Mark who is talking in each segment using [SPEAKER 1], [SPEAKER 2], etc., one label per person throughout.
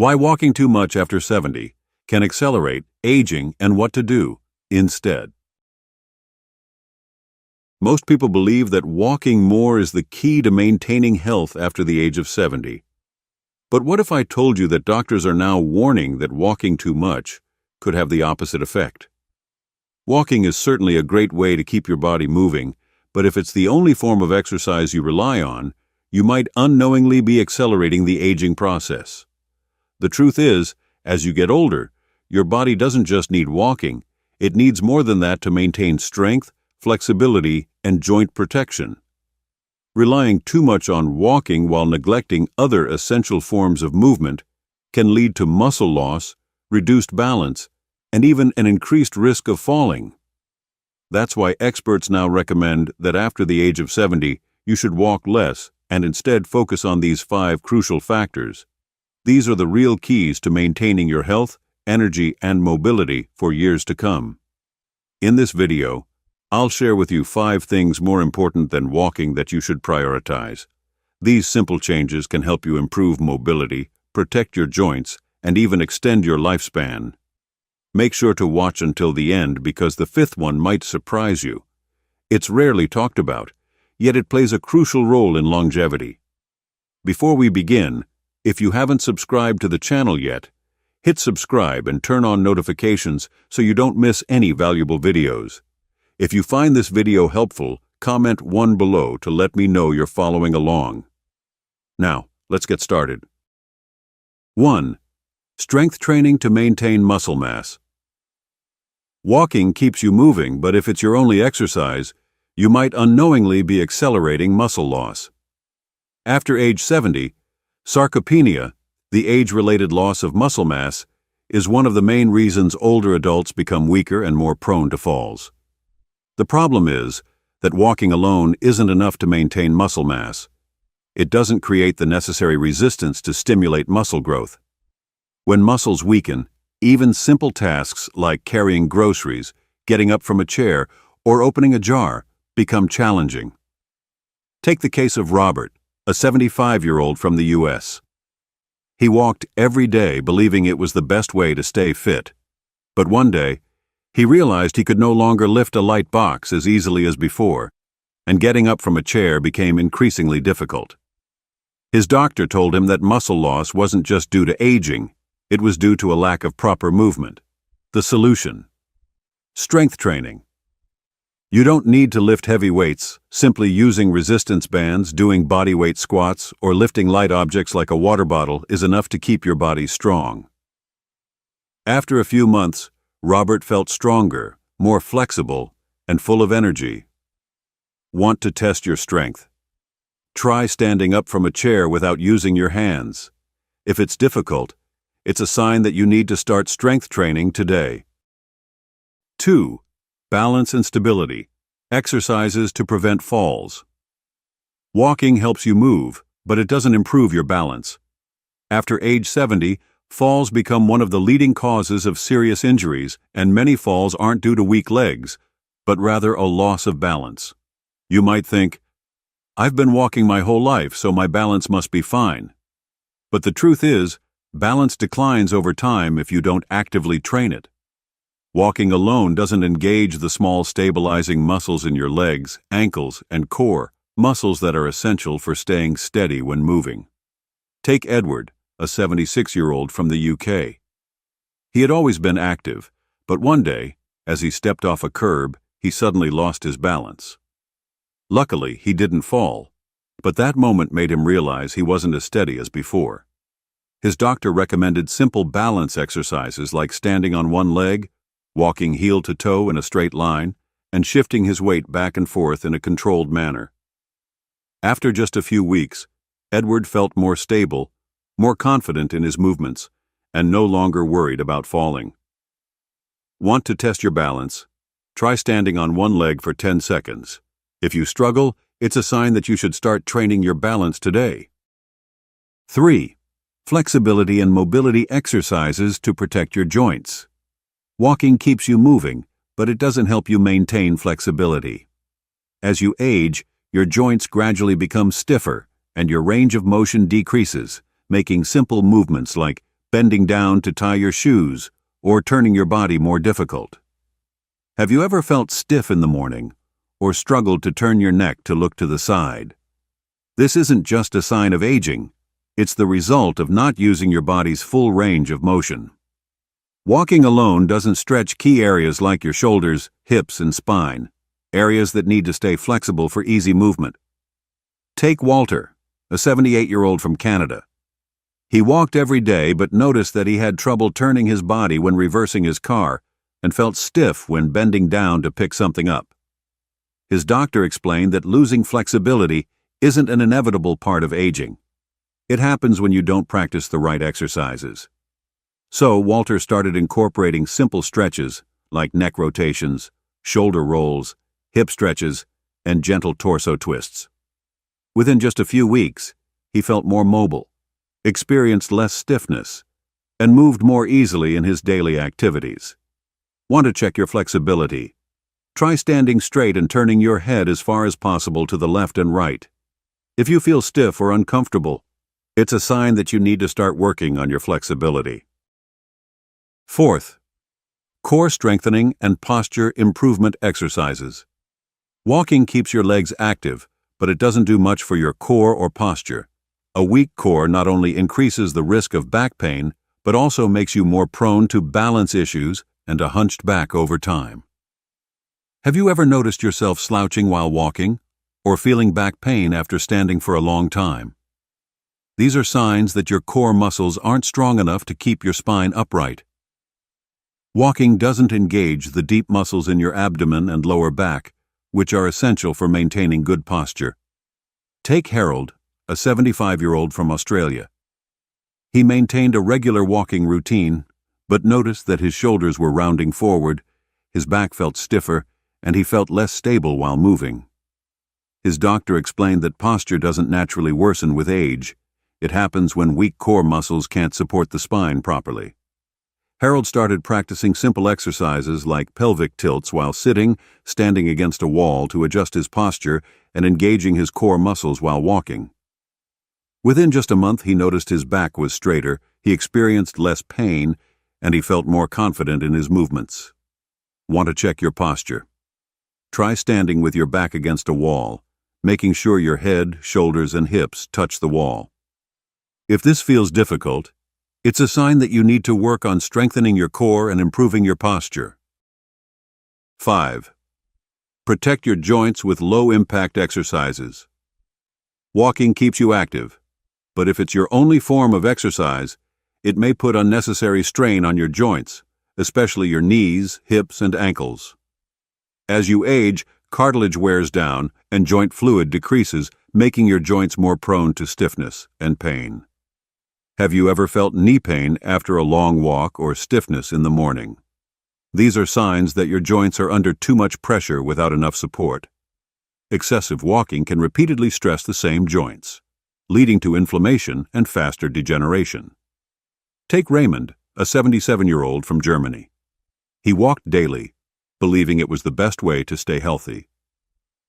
[SPEAKER 1] Why walking too much after 70 can accelerate aging and what to do instead. Most people believe that walking more is the key to maintaining health after the age of 70. But what if I told you that doctors are now warning that walking too much could have the opposite effect? Walking is certainly a great way to keep your body moving, but if it's the only form of exercise you rely on, you might unknowingly be accelerating the aging process. The truth is, as you get older, your body doesn't just need walking, it needs more than that to maintain strength, flexibility, and joint protection. Relying too much on walking while neglecting other essential forms of movement can lead to muscle loss, reduced balance, and even an increased risk of falling. That's why experts now recommend that after the age of 70, you should walk less and instead focus on these 5 crucial factors. These are the real keys to maintaining your health, energy, and mobility for years to come. In this video, I'll share with you 5 things more important than walking that you should prioritize. These simple changes can help you improve mobility, protect your joints, and even extend your lifespan. Make sure to watch until the end because the 5th one might surprise you. It's rarely talked about, yet it plays a crucial role in longevity. Before we begin, if you haven't subscribed to the channel yet, hit subscribe and turn on notifications so you don't miss any valuable videos. If you find this video helpful, comment 1 below to let me know you're following along. Now, let's get started. 1. Strength training to maintain muscle mass. Walking keeps you moving, but if it's your only exercise, you might unknowingly be accelerating muscle loss. After age 70, sarcopenia, the age-related loss of muscle mass, is one of the main reasons older adults become weaker and more prone to falls. The problem is that walking alone isn't enough to maintain muscle mass. It doesn't create the necessary resistance to stimulate muscle growth. When muscles weaken, even simple tasks like carrying groceries, getting up from a chair, or opening a jar become challenging. Take the case of Robert, a 75-year-old from the US. He walked every day believing it was the best way to stay fit. But one day, he realized he could no longer lift a light box as easily as before, and getting up from a chair became increasingly difficult. His doctor told him that muscle loss wasn't just due to aging, it was due to a lack of proper movement. The solution: strength training. You don't need to lift heavy weights. Simply using resistance bands, doing bodyweight squats, or lifting light objects like a water bottle is enough to keep your body strong. After a few months, Robert felt stronger, more flexible, and full of energy. Want to test your strength? Try standing up from a chair without using your hands. If it's difficult, it's a sign that you need to start strength training today. 2. Balance and stability. Exercises to prevent falls. Walking helps you move, but it doesn't improve your balance. After age 70, falls become one of the leading causes of serious injuries, and many falls aren't due to weak legs, but rather a loss of balance. You might think, I've been walking my whole life, so my balance must be fine. But the truth is, balance declines over time if you don't actively train it. Walking alone doesn't engage the small stabilizing muscles in your legs, ankles, and core, muscles that are essential for staying steady when moving. Take Edward, a 76-year-old from the UK. He had always been active, but one day, as he stepped off a curb, he suddenly lost his balance. Luckily, he didn't fall, but that moment made him realize he wasn't as steady as before. His doctor recommended simple balance exercises like standing on one leg, walking heel to toe in a straight line, and shifting his weight back and forth in a controlled manner. After just a few weeks, Edward felt more stable, more confident in his movements, and no longer worried about falling. Want to test your balance? Try standing on one leg for 10 seconds. If you struggle, it's a sign that you should start training your balance today. 3. Flexibility and mobility exercises to protect your joints. Walking keeps you moving, but it doesn't help you maintain flexibility. As you age, your joints gradually become stiffer and your range of motion decreases, making simple movements like bending down to tie your shoes, or turning your body more difficult. Have you ever felt stiff in the morning, or struggled to turn your neck to look to the side? This isn't just a sign of aging, it's the result of not using your body's full range of motion. Walking alone doesn't stretch key areas like your shoulders, hips, and spine, areas that need to stay flexible for easy movement. Take Walter, a 78-year-old from Canada. He walked every day but noticed that he had trouble turning his body when reversing his car and felt stiff when bending down to pick something up. His doctor explained that losing flexibility isn't an inevitable part of aging. It happens when you don't practice the right exercises. So Walter started incorporating simple stretches like neck rotations, shoulder rolls, hip stretches, and gentle torso twists. Within just a few weeks, he felt more mobile, experienced less stiffness, and moved more easily in his daily activities. Want to check your flexibility? Try standing straight and turning your head as far as possible to the left and right. If you feel stiff or uncomfortable, it's a sign that you need to start working on your flexibility. Fourth, core strengthening and posture improvement exercises. Walking keeps your legs active, but it doesn't do much for your core or posture. A weak core not only increases the risk of back pain, but also makes you more prone to balance issues and a hunched back over time. Have you ever noticed yourself slouching while walking, or feeling back pain after standing for a long time? These are signs that your core muscles aren't strong enough to keep your spine upright. Walking doesn't engage the deep muscles in your abdomen and lower back, which are essential for maintaining good posture. Take Harold, a 75-year-old from Australia. He maintained a regular walking routine, but noticed that his shoulders were rounding forward, his back felt stiffer, and he felt less stable while moving. His doctor explained that posture doesn't naturally worsen with age. It happens when weak core muscles can't support the spine properly. Harold started practicing simple exercises like pelvic tilts while sitting, standing against a wall to adjust his posture, and engaging his core muscles while walking. Within just a month, he noticed his back was straighter, he experienced less pain, and he felt more confident in his movements. Want to check your posture? Try standing with your back against a wall, making sure your head, shoulders, and hips touch the wall. If this feels difficult, it's a sign that you need to work on strengthening your core and improving your posture. 5. Protect your joints with low-impact exercises. Walking keeps you active, but if it's your only form of exercise, it may put unnecessary strain on your joints, especially your knees, hips, and ankles. As you age, cartilage wears down and joint fluid decreases, making your joints more prone to stiffness and pain. Have you ever felt knee pain after a long walk or stiffness in the morning? These are signs that your joints are under too much pressure without enough support. Excessive walking can repeatedly stress the same joints, leading to inflammation and faster degeneration. Take Raymond, a 77-year-old from Germany. He walked daily, believing it was the best way to stay healthy.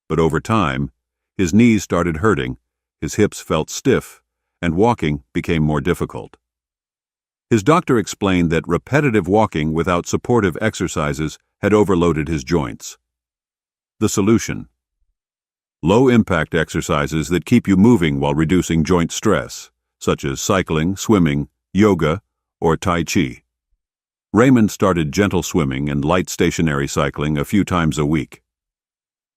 [SPEAKER 1] But over time, his knees started hurting, his hips felt stiff, and walking became more difficult. His doctor explained that repetitive walking without supportive exercises had overloaded his joints. The solution: low-impact exercises that keep you moving while reducing joint stress, such as cycling, swimming, yoga, or Tai Chi. Raymond started gentle swimming and light stationary cycling a few times a week.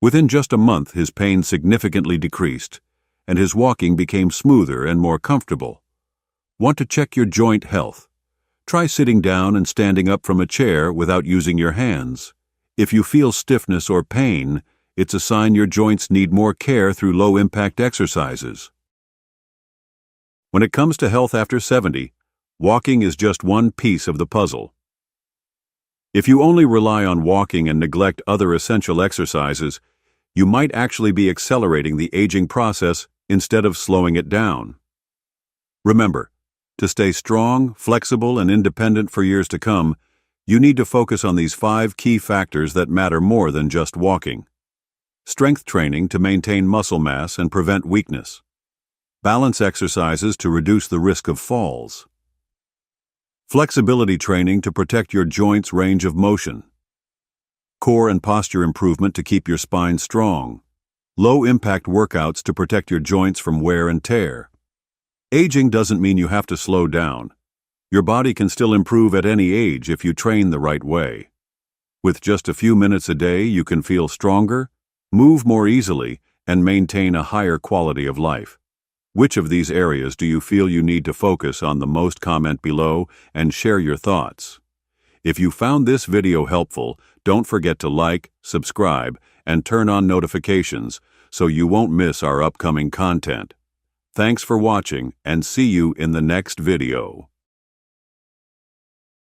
[SPEAKER 1] Within just a month, his pain significantly decreased, and his walking became smoother and more comfortable. Want to check your joint health? Try sitting down and standing up from a chair without using your hands. If you feel stiffness or pain, it's a sign your joints need more care through low-impact exercises. When it comes to health after 70, walking is just one piece of the puzzle. If you only rely on walking and neglect other essential exercises, you might actually be accelerating the aging process instead of slowing it down. Remember, to stay strong, flexible, and independent for years to come, you need to focus on these 5 key factors that matter more than just walking. Strength training to maintain muscle mass and prevent weakness. Balance exercises to reduce the risk of falls. Flexibility training to protect your joints' range of motion. Core and posture improvement to keep your spine strong. Low-impact workouts to protect your joints from wear and tear. Aging doesn't mean you have to slow down. Your body can still improve at any age if you train the right way. With just a few minutes a day, you can feel stronger, move more easily, and maintain a higher quality of life. Which of these areas do you feel you need to focus on the most? Comment below and share your thoughts. If you found this video helpful, don't forget to like, subscribe, and turn on notifications so you won't miss our upcoming content. Thanks for watching and see you in the next video.